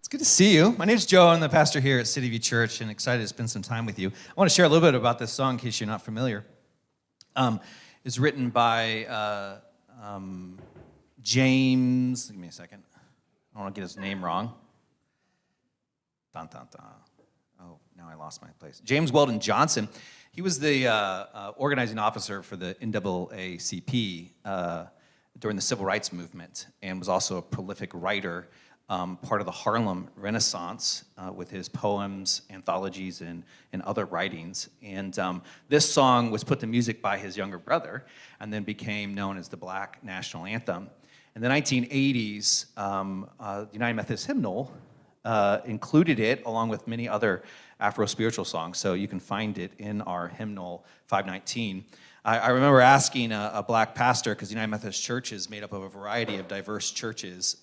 Good to see you. My name's Joe. I'm the pastor here at City View Church and excited to spend some time with you. I want to share a little bit about this song in case you're not familiar. It's written by James, give me a second. I don't want to get his name wrong. Dun, dun, dun. Oh, now I lost my place. James Weldon Johnson. He was the organizing officer for the NAACP during the Civil Rights Movement and was also a prolific writer. Part of the Harlem Renaissance with his poems, anthologies, and other writings. And this song was put to music by his younger brother and then became known as the Black National Anthem. In the 1980s, the United Methodist Hymnal included it along with many other Afro-spiritual songs. So you can find it in our hymnal 519. I remember asking a black pastor, because the United Methodist Church is made up of a variety of diverse churches,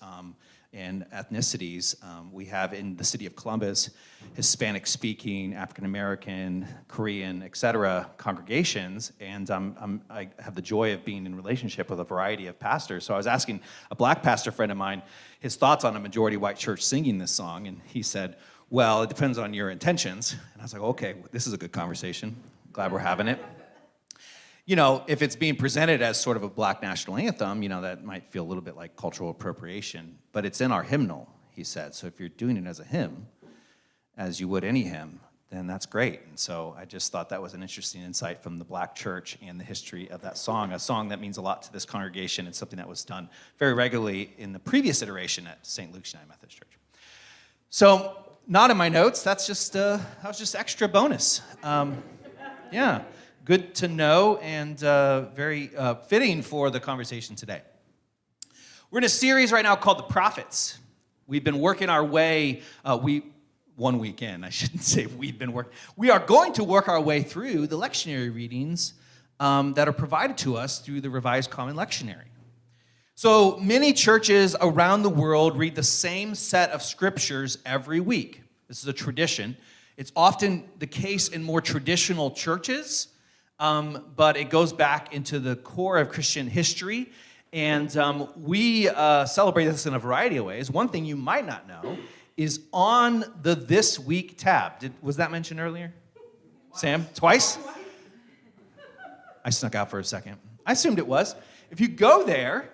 and ethnicities. We have in the city of Columbus, Hispanic-speaking, African-American, Korean, etc. congregations, and I have the joy of being in relationship with a variety of pastors. So I was asking a black pastor friend of mine his thoughts on a majority white church singing this song, and he said, well, it depends on your intentions. And I was like, okay, this is a good conversation. Glad we're having it. You know, if it's being presented as sort of a black national anthem, you know, that might feel a little bit like cultural appropriation, but it's in our hymnal, he said. So if you're doing it as a hymn, as you would any hymn, then that's great. And so I just thought that was an interesting insight from the black church and the history of that song, a song that means a lot to this congregation and something that was done very regularly in the previous iteration at St. Luke's United Methodist Church. So not in my notes, that was just extra bonus. Yeah. Good to know and very fitting for the conversation today. We're in a series right now called The Prophets. We've been working our way, one weekend, I shouldn't say we've been working. We are going to work our way through the lectionary readings that are provided to us through the Revised Common Lectionary. So many churches around the world read the same set of scriptures every week. This is a tradition. It's often the case in more traditional churches, but it goes back into the core of Christian history, and we celebrate this in a variety of ways. One thing you might not know is on the This Week tab. Was that mentioned earlier? Sam, twice? I snuck out for a second. I assumed it was. If you go there,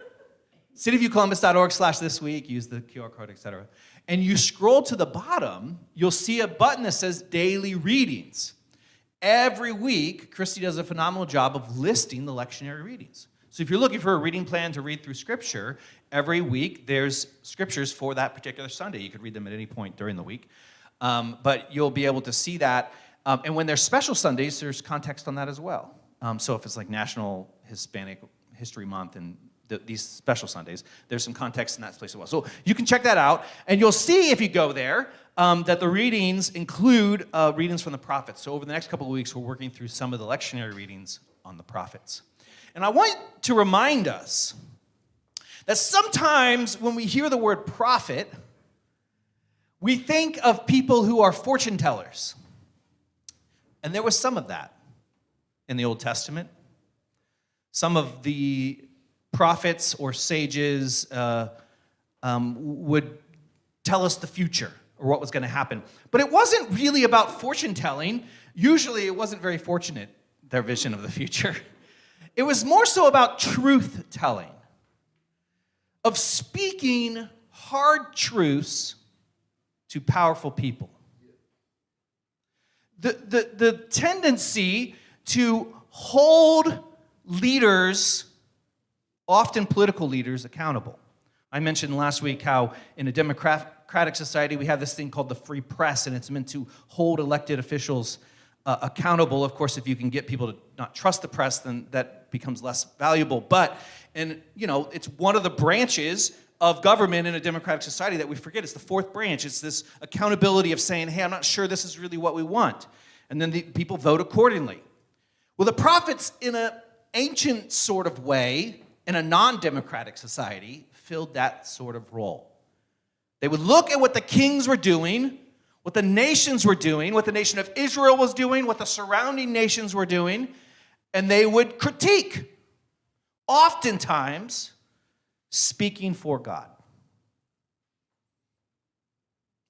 cityviewcolumbus.org/thisweek, use the QR code, etc., and you scroll to the bottom, you'll see a button that says Daily Readings. Every week, Christy does a phenomenal job of listing the lectionary readings. So if you're looking for a reading plan to read through Scripture, every week there's Scriptures for that particular Sunday. You could read them at any point during the week, but you'll be able to see that. And when there's special Sundays, there's context on that as well. So if it's like National Hispanic History Month and these special Sundays, there's some context in that place as well. So you can check that out, and you'll see if you go there that the readings include readings from the prophets. So over the next couple of weeks, we're working through some of the lectionary readings on the prophets. And I want to remind us that sometimes when we hear the word prophet, we think of people who are fortune tellers. And there was some of that in the Old Testament. Some of the prophets or sages would tell us the future or what was going to happen. But it wasn't really about fortune telling. Usually it wasn't very fortunate, their vision of the future. It was more so about truth telling, of speaking hard truths to powerful people. The tendency to hold leaders, often political leaders, accountable. I mentioned last week how in a democratic society we have this thing called the free press, and it's meant to hold elected officials accountable. Of course, if you can get people to not trust the press, then that becomes less valuable. But, and you know, it's one of the branches of government in a democratic society that we forget. It's the fourth branch. It's this accountability of saying, hey, I'm not sure this is really what we want. And then the people vote accordingly. Well, the prophets, in an ancient sort of way, in a non-democratic society, filled that sort of role. They would look at what the kings were doing, what the nations were doing, what the nation of Israel was doing, what the surrounding nations were doing, and they would critique, oftentimes speaking for God.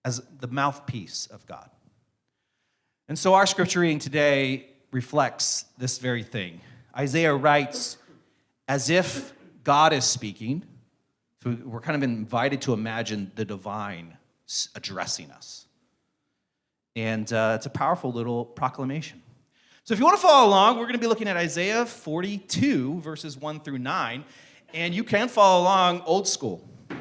as the mouthpiece of God. And so our scripture reading today reflects this very thing. Isaiah writes as if God is speaking. So we're kind of invited to imagine the divine addressing us. And it's a powerful little proclamation. So if you want to follow along, we're going to be looking at Isaiah 42, verses 1 through 9. And you can follow along old school. I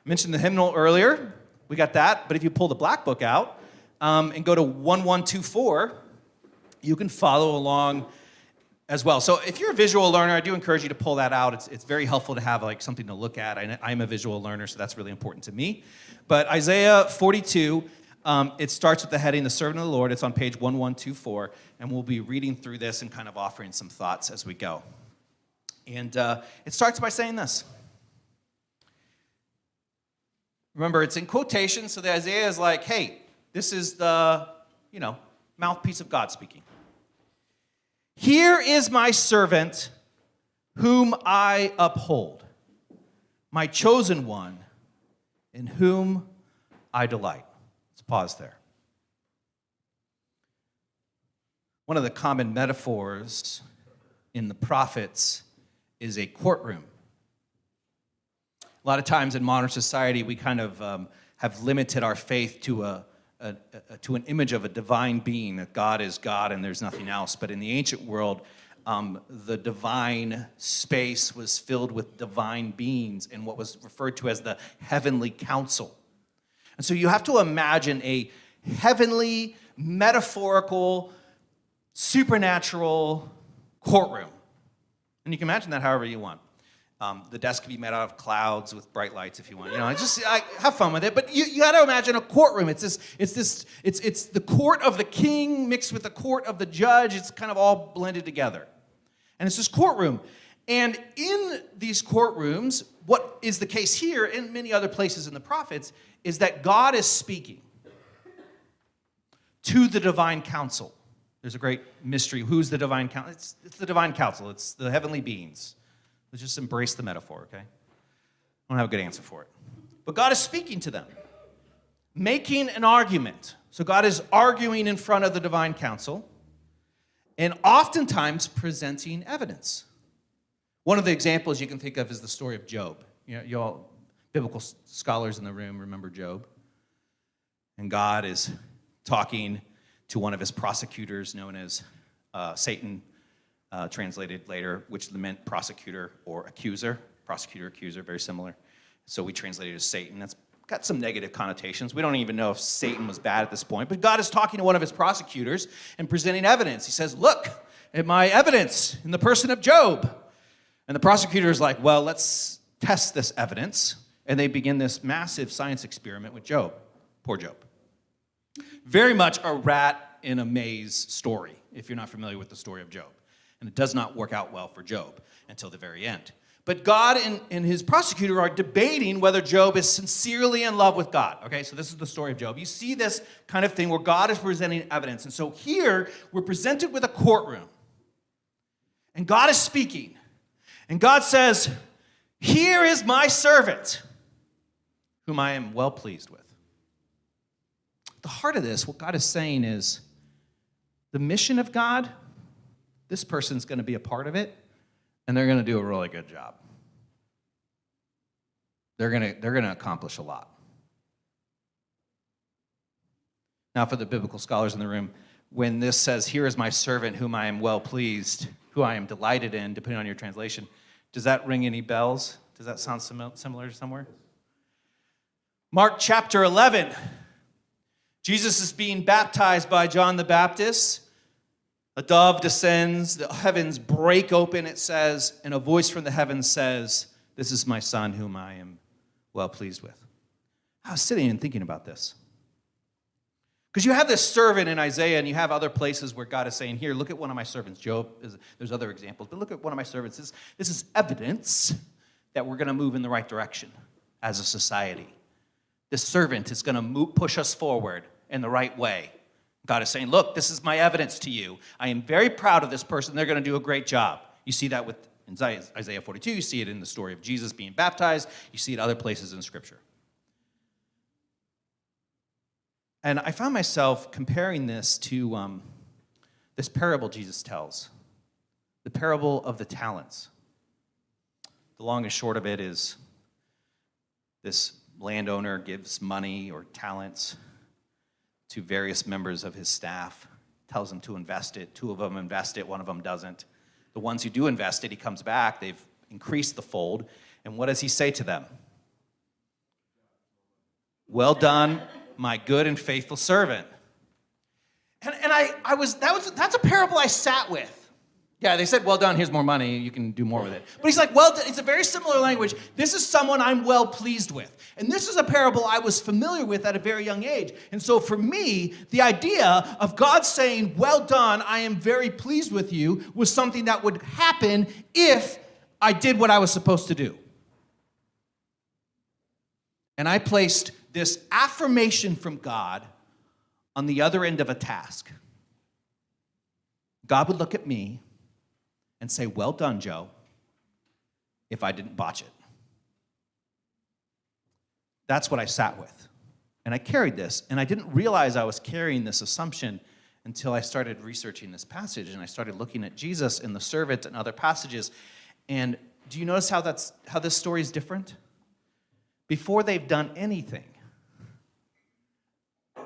mentioned the hymnal earlier. We got that. But if you pull the black book out and go to 1124, you can follow along as well. So if you're a visual learner, I do encourage you to pull that out. It's very helpful to have like something to look at. I'm a visual learner, so that's really important to me. But Isaiah 42, it starts with the heading, The Servant of the Lord. It's on page 1124, and we'll be reading through this and kind of offering some thoughts as we go. And it starts by saying this. Remember, it's in quotation, so the Isaiah is like, hey, this is the, mouthpiece of God speaking. Here is my servant whom I uphold, my chosen one in whom I delight. Let's pause there. One of the common metaphors in the prophets is a courtroom. A lot of times in modern society, we kind of have limited our faith to an image of a divine being, that God is God and there's nothing else. But in the ancient world, the divine space was filled with divine beings and what was referred to as the heavenly council. And so you have to imagine a heavenly, metaphorical, supernatural courtroom. And you can imagine that however you want. The desk can be made out of clouds with bright lights if you want. Have fun with it. But you got to imagine a courtroom. It's the court of the king mixed with the court of the judge. It's kind of all blended together. And it's this courtroom. And in these courtrooms, what is the case here and many other places in the prophets is that God is speaking to the divine council. There's a great mystery. Who's the divine council? It's the divine council. It's the heavenly beings. Let's just embrace the metaphor, okay? I don't have a good answer for it. But God is speaking to them, making an argument. So God is arguing in front of the divine council and oftentimes presenting evidence. One of the examples you can think of is the story of Job. You all biblical scholars in the room remember Job. And God is talking to one of his prosecutors known as Satan, translated later, which meant prosecutor or accuser. Prosecutor, accuser, very similar. So we translated it as Satan. That's got some negative connotations. We don't even know if Satan was bad at this point. But God is talking to one of his prosecutors and presenting evidence. He says, look at my evidence in the person of Job. And the prosecutor is like, well, let's test this evidence. And they begin this massive science experiment with Job. Poor Job. Very much a rat in a maze story, if you're not familiar with the story of Job. And it does not work out well for Job until the very end. But God and his prosecutor are debating whether Job is sincerely in love with God. Okay, so this is the story of Job. You see this kind of thing where God is presenting evidence. And so here, we're presented with a courtroom. And God is speaking. And God says, here is my servant, whom I am well pleased with. The heart of this, what God is saying is, the mission of God, this person's going to be a part of it, and they're going to do a really good job. They're going to accomplish a lot. Now, for the biblical scholars in the room, when this says, here is my servant whom I am well pleased, who I am delighted in, depending on your translation, does that ring any bells? Does that sound similar to somewhere? Mark chapter 11. Jesus is being baptized by John the Baptist. A dove descends, the heavens break open, it says, and a voice from the heavens says, this is my son whom I am well pleased with. I was sitting and thinking about this. Because you have this servant in Isaiah, and you have other places where God is saying, here, look at one of my servants. Job, there's other examples, but look at one of my servants. This is evidence that we're going to move in the right direction as a society. This servant is going to push us forward in the right way. God is saying, look, this is my evidence to you. I am very proud of this person. They're going to do a great job. You see that in Isaiah 42. You see it in the story of Jesus being baptized. You see it other places in Scripture. And I found myself comparing this to this parable Jesus tells, the parable of the talents. The long and short of it is this landowner gives money or talents to various members of his staff, tells them to invest it. 2 of them invest it, 1 of them doesn't. The ones who do invest it, he comes back, they've increased the fold, and what does he say to them? Well done, my good and faithful servant. And that's a parable I sat with. Yeah, they said, well done, here's more money, you can do more with it. But he's like, well, it's a very similar language. This is someone I'm well pleased with. And this is a parable I was familiar with at a very young age. And so for me, the idea of God saying, well done, I am very pleased with you, was something that would happen if I did what I was supposed to do. And I placed this affirmation from God on the other end of a task. God would look at me and say, well done, Joe, if I didn't botch it. That's what I sat with. And I carried this, and I didn't realize I was carrying this assumption until I started researching this passage, and I started looking at Jesus and the servant and other passages. And do you notice how this story is different? Before they've done anything,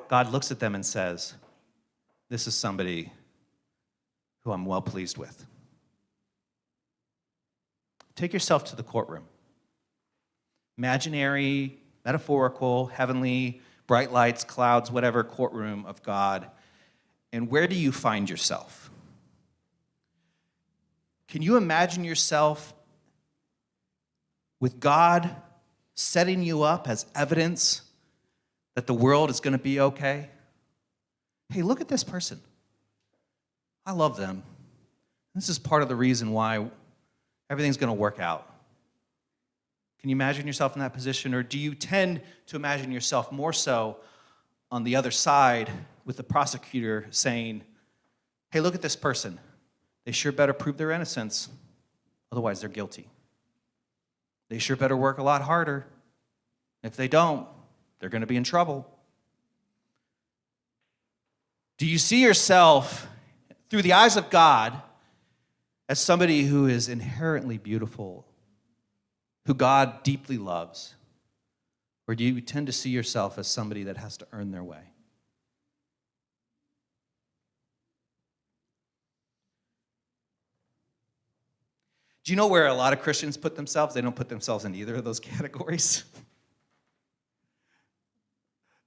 God looks at them and says, this is somebody who I'm well pleased with. Take yourself to the courtroom. Imaginary, metaphorical, heavenly, bright lights, clouds, whatever courtroom of God. And where do you find yourself? Can you imagine yourself with God setting you up as evidence that the world is going to be okay? Hey, look at this person. I love them. This is part of the reason why everything's going to work out. Can you imagine yourself in that position? Or do you tend to imagine yourself more so on the other side with the prosecutor saying, hey, look at this person. They sure better prove their innocence. Otherwise, they're guilty. They sure better work a lot harder. If they don't, they're going to be in trouble. Do you see yourself through the eyes of God as somebody who is inherently beautiful, who God deeply loves? Or do you tend to see yourself as somebody that has to earn their way? Do you know where a lot of Christians put themselves? They don't put themselves in either of those categories.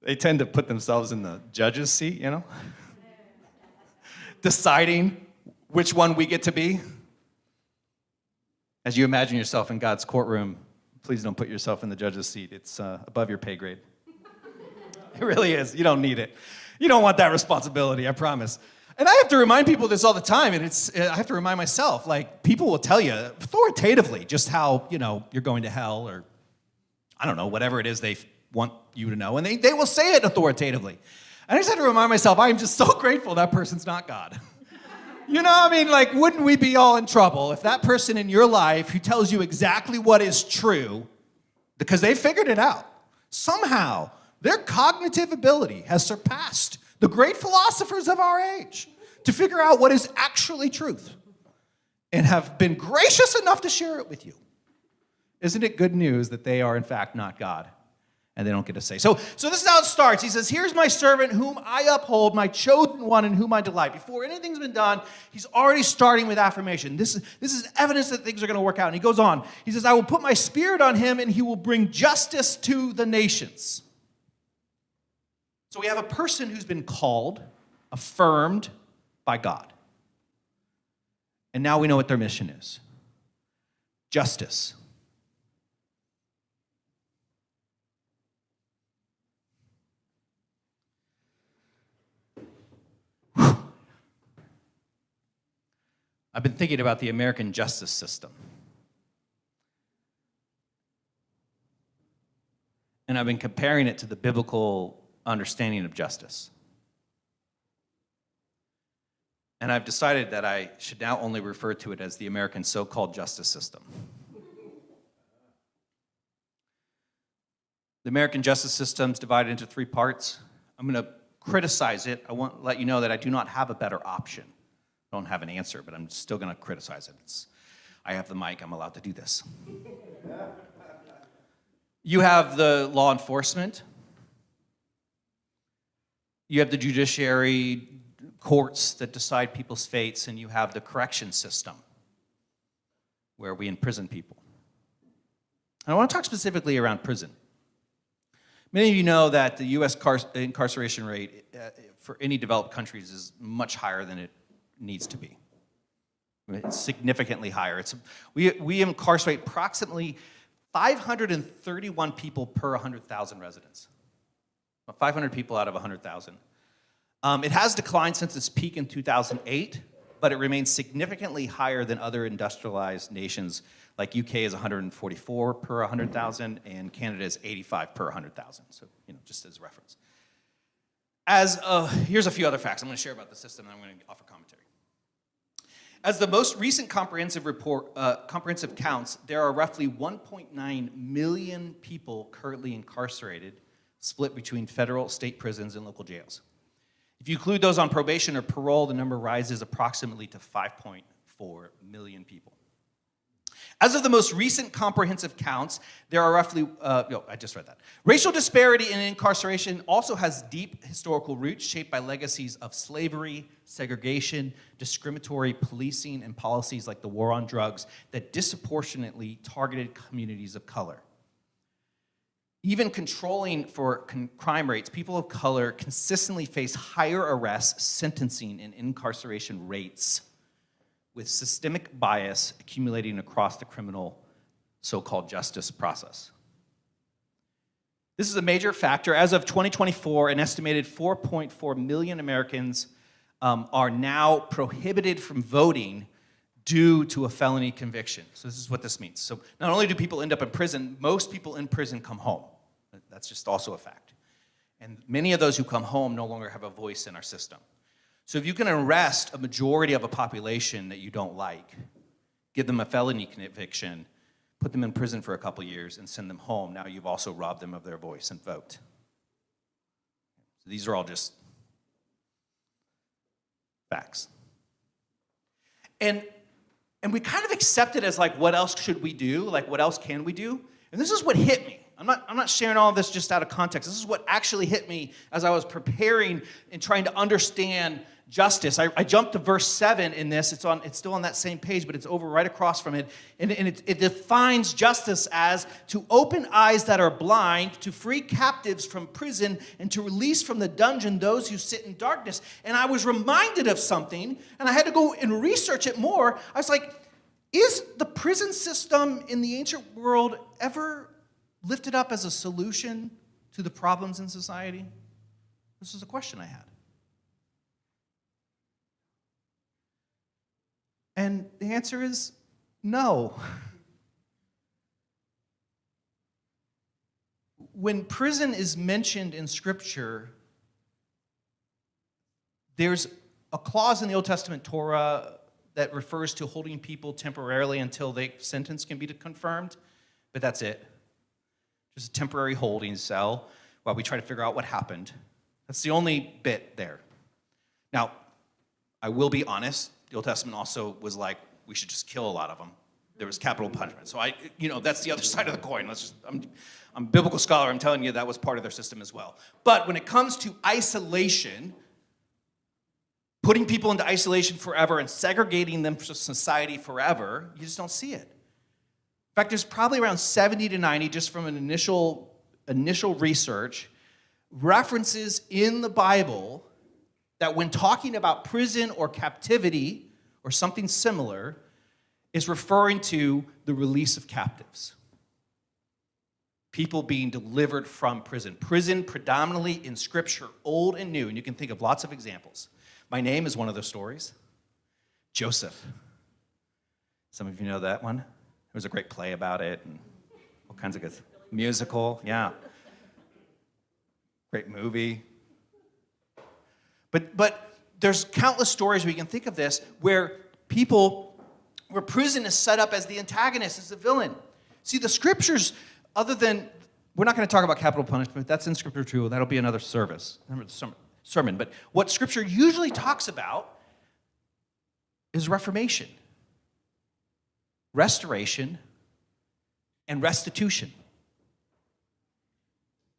They tend to put themselves in the judge's seat, deciding which one we get to be. As you imagine yourself in God's courtroom, please don't put yourself in the judge's seat. It's above your pay grade. It really is. You don't need it. You don't want that responsibility, I promise. And I have to remind people this all the time, and I have to remind myself, like, people will tell you authoritatively just how, you're going to hell, or I don't know, whatever it is they want you to know, and they will say it authoritatively. And I just have to remind myself, I am just so grateful that person's not God. Wouldn't we be all in trouble if that person in your life who tells you exactly what is true, because they figured it out, somehow their cognitive ability has surpassed the great philosophers of our age to figure out what is actually truth and have been gracious enough to share it with you? Isn't it good news that they are in fact not God? And they don't get a say. So this is how it starts. He says, here's my servant whom I uphold, my chosen one in whom I delight. Before anything's been done, he's already starting with affirmation. This is evidence that things are going to work out. And he goes on. He says, I will put my spirit on him, and he will bring justice to the nations. So we have a person who's been called, affirmed by God. And now we know what their mission is. Justice. I've been thinking about the American justice system. And I've been comparing it to the biblical understanding of justice. And I've decided that I should now only refer to it as the American so-called justice system. The American justice system is divided into 3 parts. I'm going to criticize it, I want to let you know that I do not have a better option. I don't have an answer, but I'm still going to criticize it. I have the mic. I'm allowed to do this. You have the law enforcement. You have the judiciary, courts that decide people's fates, and you have the correction system where we imprison people. And I want to talk specifically around prison. Many of you know that the U.S. incarceration rate for any developed countries is much higher than it needs to be. It's significantly higher. We incarcerate approximately 531 people per 100,000 residents. 500 people out of 100,000. It has declined since its peak in 2008, but it remains significantly higher than other industrialized nations, like UK is 144 per 100,000, and Canada is 85 per 100,000. So, just as reference. Here's a few other facts I'm going to share about the system, and I'm going to offer commentary. As the most recent comprehensive counts, there are roughly 1.9 million people currently incarcerated, split between federal, state prisons, and local jails. If you include those on probation or parole, the number rises approximately to 5.4 million people. As of the most recent comprehensive counts, there are roughly, I just read that. Racial disparity in incarceration also has deep historical roots shaped by legacies of slavery, segregation, discriminatory policing, and policies like the war on drugs that disproportionately targeted communities of color. Even controlling for crime rates, people of color consistently face higher arrests, sentencing, and incarceration rates, with systemic bias accumulating across the criminal so-called justice process. This is a major factor. As of 2024, an estimated 4.4 million Americans are now prohibited from voting due to a felony conviction. So this is what this means. So not only do people end up in prison, most people in prison come home. That's just also a fact. And many of those who come home no longer have a voice in our system. So if you can arrest a majority of a population that you don't like, give them a felony conviction, put them in prison for a couple years, and send them home, now you've also robbed them of their voice and vote. So these are all just facts. And we kind of accept it as like, what else should we do? Like, what else can we do? And this is what hit me. I'm not sharing all of this just out of context. This is what actually hit me as I was preparing and trying to understand justice. I jumped to verse 7 in this. It's still on that same page, but it's over right across from it. And it defines justice as to open eyes that are blind, to free captives from prison, and to release from the dungeon those who sit in darkness. And I was reminded of something, and I had to go and research it more. I was like, is the prison system in the ancient world ever lifted up as a solution to the problems in society? This is a question I had. And the answer is no. When prison is mentioned in Scripture, there's a clause in the Old Testament Torah that refers to holding people temporarily until their sentence can be confirmed, but that's it. Just a temporary holding cell while we try to figure out what happened. That's the only bit there. Now, I will be honest, the Old Testament also was like, we should just kill a lot of them. There was capital punishment. So that's the other side of the coin. I'm a biblical scholar, I'm telling you that was part of their system as well. But when it comes to isolation, putting people into isolation forever and segregating them from society forever, you just don't see it. In fact, there's probably around 70 to 90, just from an initial research, references in the Bible that when talking about prison or captivity or something similar, is referring to the release of captives. People being delivered from prison. Prison predominantly in Scripture, Old and New, and you can think of lots of examples. My Name is one of those stories. Joseph. Some of you know that one. There was a great play about it, and all kinds of good musical, yeah. Great movie. But there's countless stories where you can think of this where prison is set up as the antagonist, as the villain. See, the Scriptures, we're not going to talk about capital punishment. That's in Scripture too. That'll be another service. Remember, sermon. But what Scripture usually talks about is reformation, restoration, and restitution.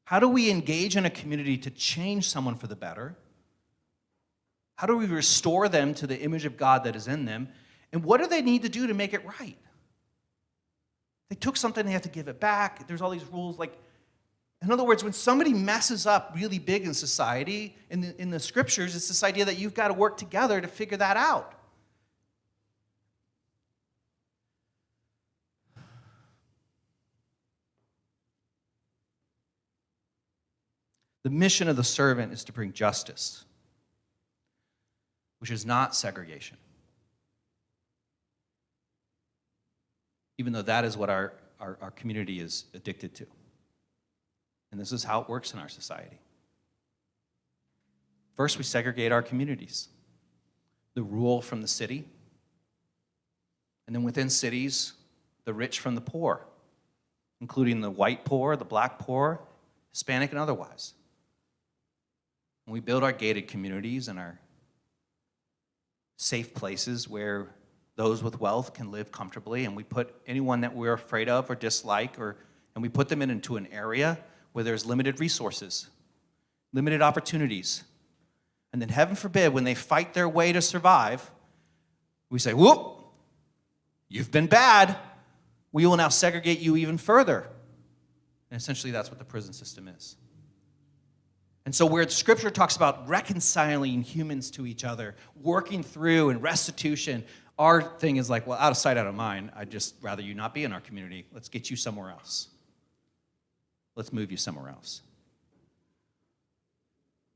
How do we engage in a community to change someone for the better? How do we restore them to the image of God that is in them? And what do they need to do to make it right? They took something, they have to give it back. There's all these rules. In other words, when somebody messes up really big in society, in the Scriptures, it's this idea that you've got to work together to figure that out. The mission of the servant is to bring justice, which is not segregation. Even though that is what our community is addicted to. And this is how it works in our society. First, we segregate our communities. The rural from the city. And then within cities, the rich from the poor, including the white poor, the black poor, Hispanic and otherwise. And we build our gated communities and our safe places where those with wealth can live comfortably, and we put anyone that we're afraid of or dislike, and we put them into an area where there's limited resources, limited opportunities. And then heaven forbid, when they fight their way to survive, we say, whoop, you've been bad. We will now segregate you even further. And essentially that's what the prison system is. And so where Scripture talks about reconciling humans to each other, working through and restitution, our thing is like, well, out of sight, out of mind. I'd just rather you not be in our community. Let's get you somewhere else. Let's move you somewhere else.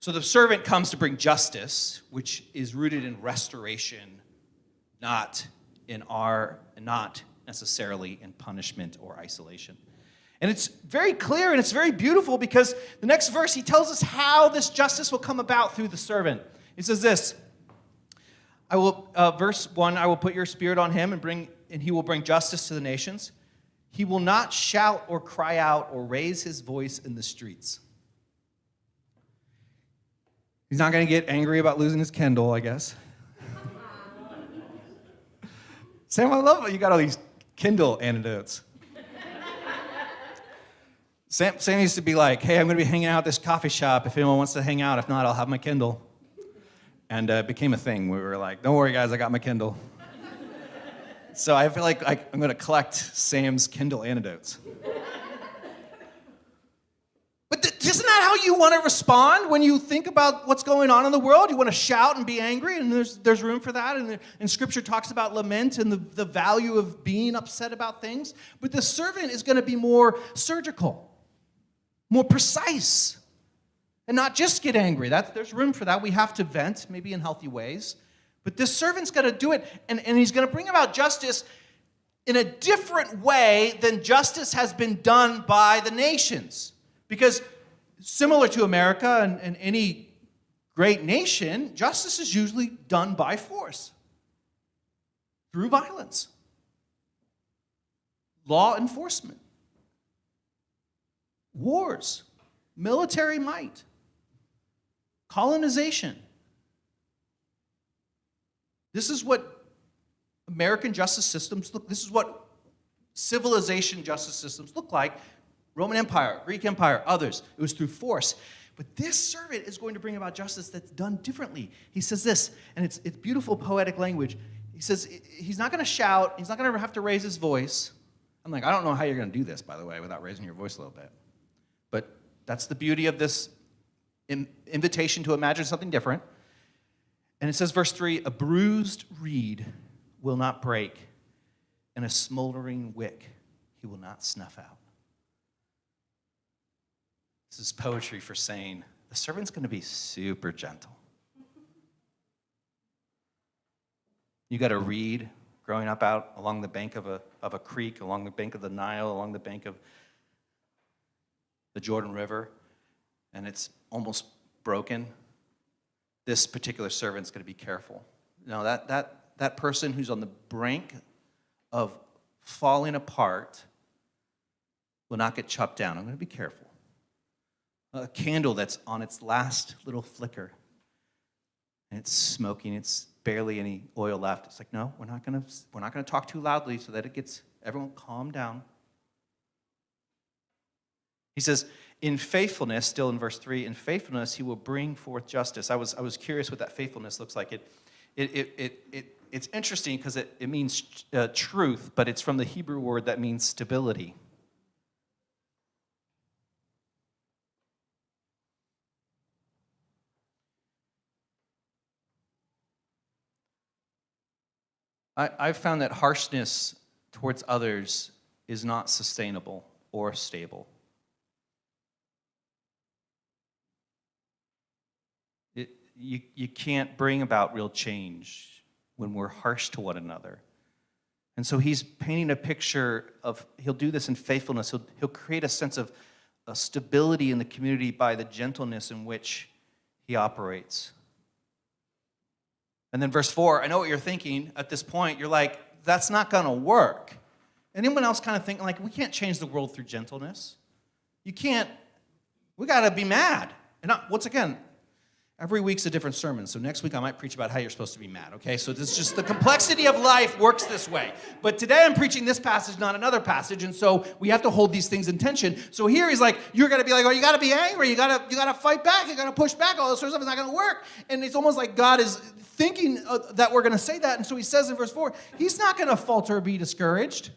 So the servant comes to bring justice, which is rooted in restoration, not necessarily in punishment or isolation. And it's very clear and it's very beautiful because the next verse, he tells us how this justice will come about through the servant. He says this, verse 1, I will put your spirit on him and he will bring justice to the nations. He will not shout or cry out or raise his voice in the streets. He's not going to get angry about losing his Kindle, I guess. Sam, I love it. You got all these Kindle anecdotes. Sam used to be like, hey, I'm going to be hanging out at this coffee shop if anyone wants to hang out. If not, I'll have my Kindle. And it became a thing. We were like, don't worry, guys, I got my Kindle. So I feel like I'm going to collect Sam's Kindle anecdotes. But isn't that how you want to respond when you think about what's going on in the world? You want to shout and be angry, and there's room for that. And Scripture talks about lament and the value of being upset about things. But the servant is going to be more surgical, more precise, and not just get angry. There's room for that. We have to vent, maybe in healthy ways. But this servant's going to do it, and he's going to bring about justice in a different way than justice has been done by the nations. Because similar to America and any great nation, justice is usually done by force, through violence, law enforcement, wars, military might, colonization. This is what American justice systems look. This is what civilization justice systems look like. Roman Empire, Greek Empire, others. It was through force. But this servant is going to bring about justice that's done differently. He says this, and it's beautiful poetic language. He says he's not going to shout. He's not going to have to raise his voice. I'm like, I don't know how you're going to do this, by the way, without raising your voice a little bit. But that's the beauty of this invitation to imagine something different. And it says, verse 3, a bruised reed will not break, and a smoldering wick he will not snuff out. This is poetry for saying the servant's going to be super gentle. You got a reed growing up out along the bank of a creek, along the bank of the Nile, along the bank of the Jordan River, and it's almost broken. This particular servant's going to be careful. No, that person who's on the brink of falling apart will not get chopped down. I'm going to be careful. A candle that's on its last little flicker. and it's smoking. It's barely any oil left. It's like, no, we're not gonna talk too loudly so that it gets everyone calm down. He says, in faithfulness, still in verse 3, in faithfulness he will bring forth justice. I was curious what that faithfulness looks like. It's interesting because it means truth, but it's from the Hebrew word that means stability. I've found that harshness towards others is not sustainable or stable. You can't bring about real change when we're harsh to one another. And so he's painting a picture of, he'll do this in faithfulness. He'll create a sense of stability in the community by the gentleness in which he operates. And then verse 4, I know what you're thinking at this point. You're like, that's not going to work. Anyone else kind of thinking, like, we can't change the world through gentleness? We got to be mad. And once again, every week's a different sermon, so next week I might preach about how you're supposed to be mad, okay? So this is just the complexity of life works this way. But today I'm preaching this passage, not another passage, and so we have to hold these things in tension. So here he's like, you're going to be like, oh, you got to be angry, you got to fight back, you got to push back, all this sort of stuff is not going to work. And it's almost like God is thinking that we're going to say that, and so he says in verse 4, he's not going to falter or be discouraged,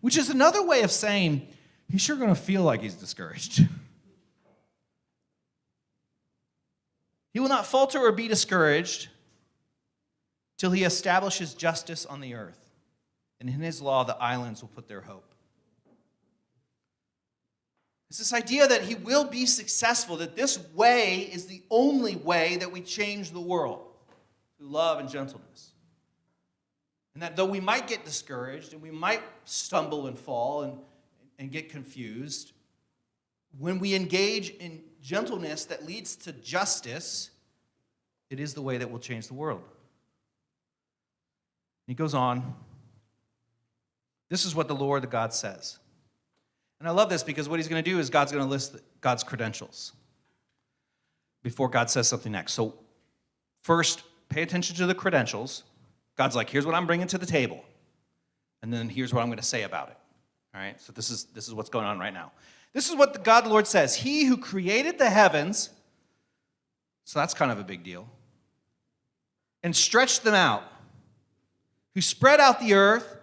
which is another way of saying he's sure going to feel like he's discouraged. He will not falter or be discouraged till he establishes justice on the earth. And in his law, the islands will put their hope. It's this idea that he will be successful, that this way is the only way that we change the world, through love and gentleness. And that though we might get discouraged and we might stumble and fall and get confused, when we engage in gentleness that leads to justice, it is the way that will change the world. He goes on. This is what the Lord, the God, says. And I love this because what he's going to do is God's going to list God's credentials before God says something next. So first, pay attention to the credentials. God's like, here's what I'm bringing to the table. And then here's what I'm going to say about it. All right? So this is what's going on right now. This is what God the Lord says. He who created the heavens, so that's kind of a big deal, and stretched them out, who spread out the earth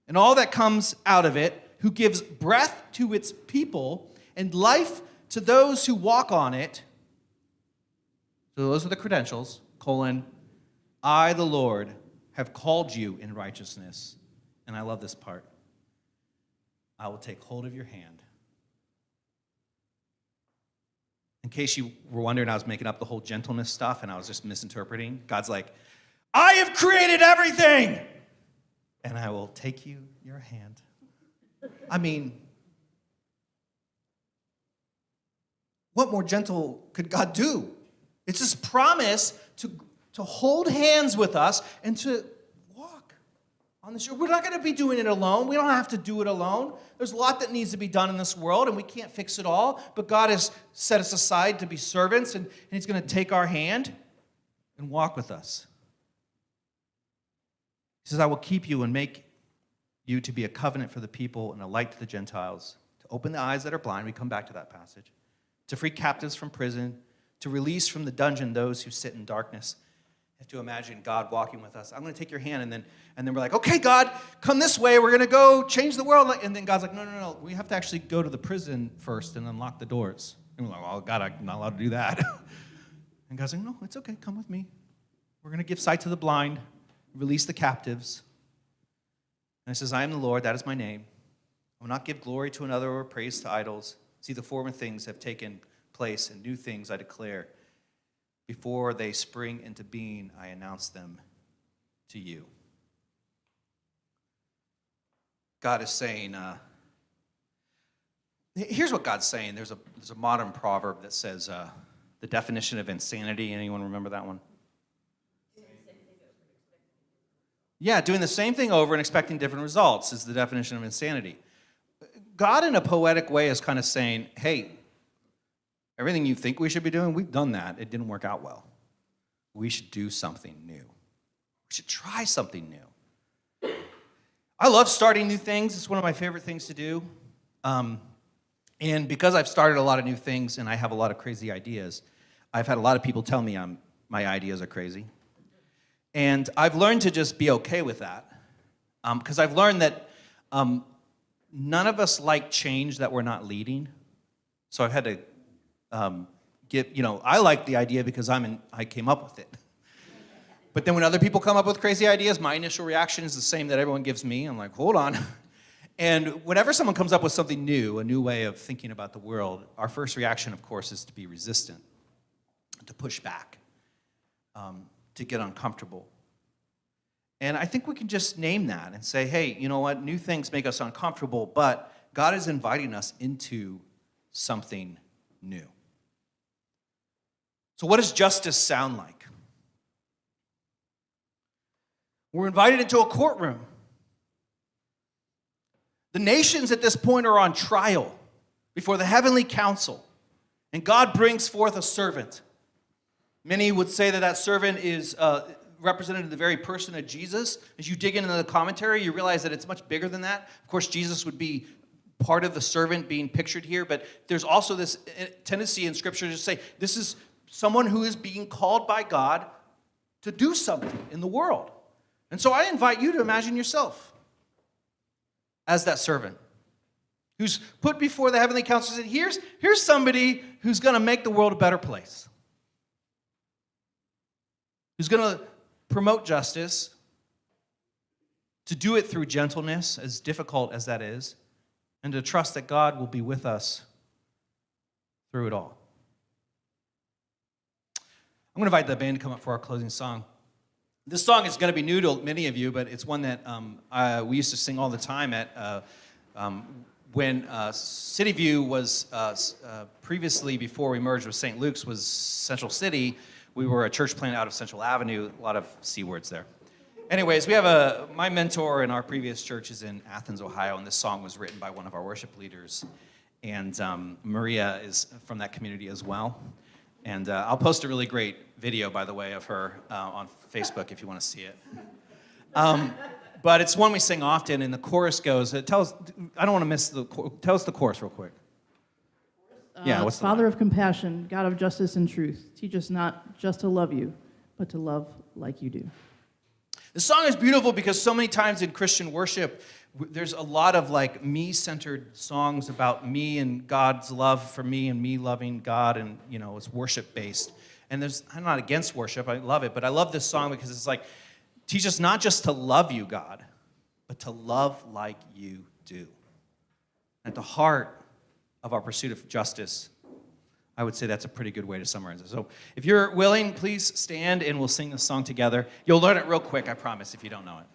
and all that comes out of it, who gives breath to its people and life to those who walk on it. So those are the credentials, I, the Lord, have called you in righteousness. And I love this part. I will take hold of your hand. In case you were wondering, I was making up the whole gentleness stuff and I was just misinterpreting. God's like, I have created everything, and I will take your hand. I mean, what more gentle could God do? It's this promise to hold hands with us and to walk on the shore. We're not going to be doing it alone. We don't have to do it alone. There's a lot that needs to be done in this world, and we can't fix it all. But God has set us aside to be servants, and he's going to take our hand and walk with us. He says, I will keep you and make you to be a covenant for the people and a light to the Gentiles, to open the eyes that are blind. We come back to that passage. To free captives from prison, to release from the dungeon those who sit in darkness. You have to imagine God walking with us. I'm going to take your hand, and then we're like, okay, God, come this way. We're going to go change the world. And then God's like, no. We have to actually go to the prison first and unlock the doors. And we're like, well, God, I'm not allowed to do that. And God's like, no, it's okay. Come with me. We're going to give sight to the blind, release the captives. And it says, I am the Lord, that is my name. I will not give glory to another or praise to idols. See, the former things have taken place, and new things I declare. Before they spring into being, I announce them to you. God is saying, here's what God's saying. There's a modern proverb that says, the definition of insanity. Anyone remember that one? Yeah, doing the same thing over and expecting different results is the definition of insanity. God, in a poetic way, is kind of saying, hey, everything you think we should be doing, we've done that. It didn't work out well. we should do something new. We should try something new. I love starting new things. It's one of my favorite things to do. And because I've started a lot of new things and I have a lot of crazy ideas, I've had a lot of people tell me my ideas are crazy. And I've learned to just be okay with that. Because I've learned that none of us like change that we're not leading. So I've had to I like the idea because I came up with it. But then when other people come up with crazy ideas, my initial reaction is the same that everyone gives me. I'm like, hold on. And whenever someone comes up with something new, a new way of thinking about the world, our first reaction, of course, is to be resistant, to push back, to get uncomfortable. And I think we can just name that and say, hey, you know what? New things make us uncomfortable, but God is inviting us into something new. So what does justice sound like? We're invited into a courtroom. The nations at this point are on trial before the heavenly council, and God brings forth a servant. Many would say that servant is represented in the very person of Jesus. As you dig into the commentary, you realize that it's much bigger than that. Of course, Jesus would be part of the servant being pictured here, but there's also this tendency in Scripture to say this is someone who is being called by God to do something in the world. And so I invite you to imagine yourself as that servant who's put before the heavenly council and said, here's somebody who's going to make the world a better place, who's going to promote justice, to do it through gentleness, as difficult as that is, and to trust that God will be with us through it all. I'm going to invite the band to come up for our closing song. This song is going to be new to many of you, but it's one that we used to sing all the time when City View was previously, before we merged with St. Luke's, was Central City. We were a church plant out of Central Avenue, a lot of C words there. Anyways, we have my mentor in our previous church is in Athens, Ohio, and this song was written by one of our worship leaders. And Maria is from that community as well. And I'll post a really great video, by the way, of her on Facebook if you want to see it. But it's one we sing often, and the chorus goes, I don't want to miss tell us the chorus real quick. Yeah, what's the Father line? of compassion, God of justice and truth, teach us not just to love you, but to love like you do. The song is beautiful because so many times in Christian worship, there's a lot of like me-centered songs about me and God's love for me and me loving God, and it's worship-based. And I'm not against worship, I love it, but I love this song because it's like, teach us not just to love you, God, but to love like you do. At the heart of our pursuit of justice, I would say that's a pretty good way to summarize it. So if you're willing, please stand and we'll sing this song together. You'll learn it real quick, I promise, if you don't know it.